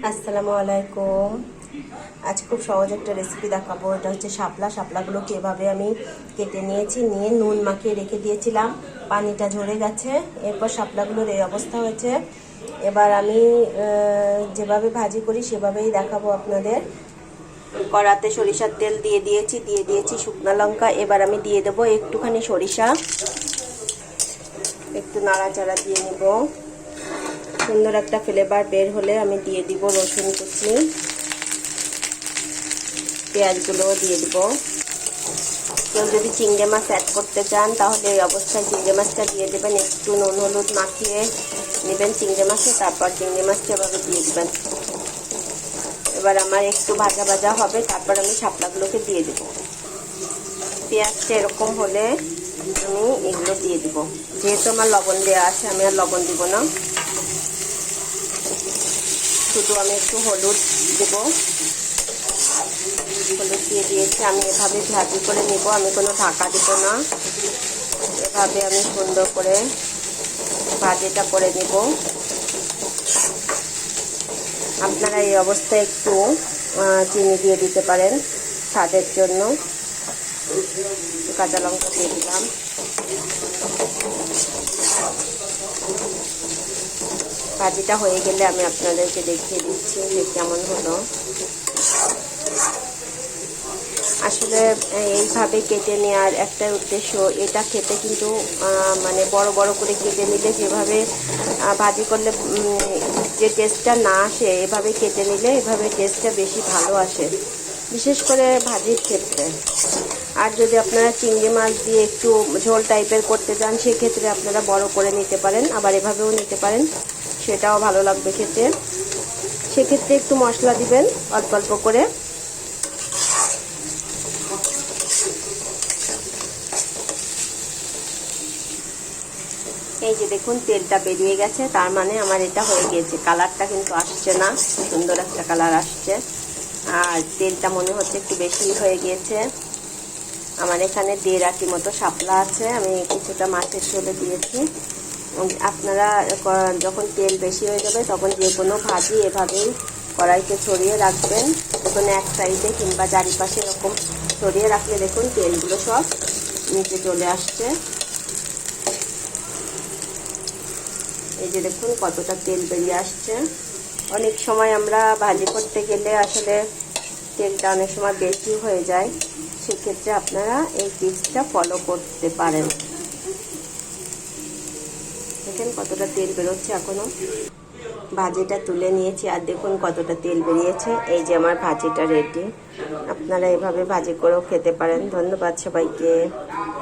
আসসালামু আলাইকুম। আজ খুব সহজ একটা রেসিপি দেখাবো। এটা হচ্ছে শাপলাগুলোকে এভাবে আমি কেটে নিয়েছি, নিয়ে নুন মাখিয়ে রেখে দিয়েছিলাম। পানিটা ঝরে গেছে, এরপর শাপলাগুলোর এই অবস্থা হয়েছে। এবার আমি যেভাবে ভাজি করি সেভাবেই দেখাবো আপনাদের। কড়াতে সরিষার তেল দিয়ে দিয়েছি শুকনো লঙ্কা। এবার আমি দিয়ে দেবো একটুখানি সরিষা, একটু নাড়াচাড়া দিয়ে নেব। সুন্দর একটা ফ্লেভার বের হলে আমি দিয়ে দিব রসুন কুচি, পেঁয়াজগুলো দিয়ে দিব। কেউ যদি চিংড়ি মাছ অ্যাড করতে চান তাহলে এই অবস্থায় চিংড়ি মাছটা দিয়ে দেবেন। একটু নুন হলুদ মাখিয়ে নেবেন চিংড়ি মাছে, তারপর চিংড়ি মাছটা এভাবে দিয়ে দেবেন। এবার আমার একটু ভাজা ভাজা হবে, তারপর আমি শাপলাগুলোকে দিয়ে দেব। পেঁয়াজটা এরকম হলে আমি এগুলো দিয়ে দিব। যেহেতু আমার লবণ দেওয়া আছে, আমি আর লবণ দিব না, শুধু আমি একটু হলুদ দেব। হলুদ দিয়ে দিয়েছি। আমি এভাবে ভাজি করে নেব, আমি কোনো ঢাকা দিব না। এভাবে আমি সুন্দর করে ভাজিটা করে নেব। আপনারা এই অবস্থায় একটু চিনি দিয়ে দিতে পারেন স্বাদের জন্য। কাঁচা লঙ্কা দিয়ে দিলাম। ভাজিটা হয়ে গেলে আমি আপনাদেরকে দেখিয়ে দিচ্ছি যে কেমন হলো। আসলে এইভাবে কেটে নেওয়ার একটা উদ্দেশ্য, এটা খেতে কিন্তু মানে বড় বড় করে কেটে নিলে যেভাবে ভাজি করলে যে টেস্টটা না আসে, এভাবে কেটে নিলে এভাবে টেস্টটা বেশি ভালো আসে, বিশেষ করে ভাজির ক্ষেত্রে। আর যদি আপনারা চিংড়ি মাছ দিয়ে একটু ঝোল টাইপের করতে চান, সেক্ষেত্রে আপনারা বড় করে নিতে পারেন, আবার এভাবেও নিতে পারেন, সেটাও ভালো লাগবে খেতে। সেক্ষেত্রে একটু মশলা দিবেন অল্প অল্প করে। এই যে দেখুন তেলটা বেরিয়ে গেছে, তার মানে আমার এটা হয়ে গিয়েছে। কালারটা কিন্তু আসছে না, সুন্দর একটা কালার আসছে। আর তেলটা মনে হচ্ছে একটু বেশি হয়ে গিয়েছে। আমার এখানে 1.5 আটি মতো শাপলা আছে, আমি কিছুটা মাছের ঝোলে দিয়েছি। আপনারা যখন তেল বেশি হয়ে যাবে তখন যে কোনো ভাজি এভাবেই কড়াইতে ছড়িয়ে রাখবেন, দেখুন এক সাইডে কিংবা চারিপাশে এরকম ছড়িয়ে রাখলে দেখুন তেলগুলো সব নিচে চলে আসছে। এই যে দেখুন কতটা তেল বেরিয়ে আসছে। অনেক সময় আমরা ভাজি করতে গেলে আসলে তেলটা অনেক সময় বেশি হয়ে যায়, সেক্ষেত্রে আপনারা এই টিপসটা ফলো করতে পারেন। দেখেন কতটা তেল বেরোচ্ছে। এখনো ভাজিটা তুলে নিয়েছি, আর দেখুন কতটা তেল বেরিয়েছে। এই যে আমার ভাজিটা রেডি। আপনারা এভাবে ভাজি করেও খেতে পারেন। ধন্যবাদ সবাইকে।